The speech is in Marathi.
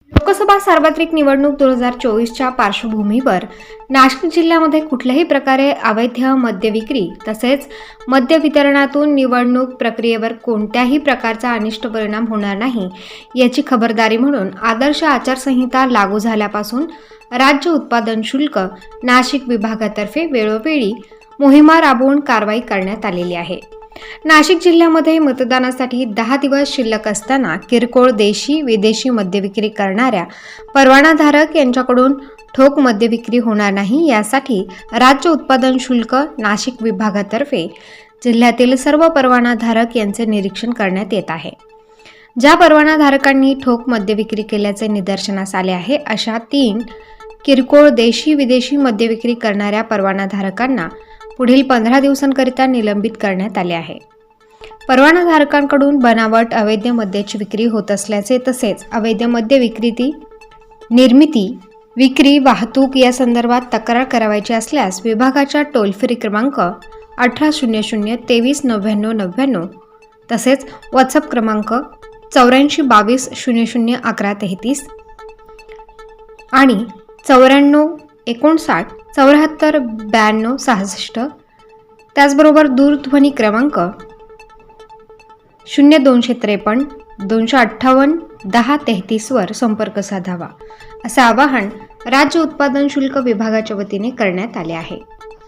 लोकसभा सार्वत्रिक निवडणूक 2024च्या पार्श्वभूमीवर नाशिक जिल्ह्यामध्ये कुठल्याही प्रकारे अवैध मद्य विक्री तसेच मद्य वितरणातून निवडणूक प्रक्रियेवर कोणत्याही प्रकारचा अनिष्ट परिणाम होणार नाही याची खबरदारी म्हणून आदर्श आचारसंहिता लागू झाल्यापासून राज्य उत्पादन शुल्क नाशिक विभागातर्फे वेळोवेळी मोहिमा राबवून कारवाई करण्यात आलेली आहे। नाशिक जिल्ह्यामध्ये मतदानासाठी 10 दिवस शिल्लक असताना किरकोळ देशी विदेशी मद्य विक्री करणाऱ्या परवानाधारक यांच्याकडून ठोक मद्य विक्री होणार नाही यासाठी राज्य उत्पादन शुल्क नाशिक विभागातर्फे जिल्ह्यातील सर्व परवानाधारक यांचे निरीक्षण करण्यात येत आहे। ज्या परवानाधारकांनी ठोक मद्य विक्री केल्याचे निदर्शनास आले आहे अशा 3 किरकोळ देशी विदेशी मद्य विक्री करणाऱ्या परवानाधारकांना पुढील 15 दिवसांकरिता निलंबित करण्यात आले आहे। परवानाधारकांकडून बनावट अवैध मद्याची विक्री होत असल्याचे तसेच अवैध मद्य निर्मिती विक्री वाहतूक या संदर्भात तक्रार करावयाची असल्यास विभागाच्या टोल फ्री क्रमांक 1800 239999 तसेच व्हॉट्सअप क्रमांक 8422 00 1133 आणि 9459 74 92 66 त्याचबरोबर दूरध्वनी क्रमांक 0253 258 1033 वर संपर्क साधावा असे आवाहन राज्य उत्पादन शुल्क विभागाच्या वतीने करण्यात आले आहे।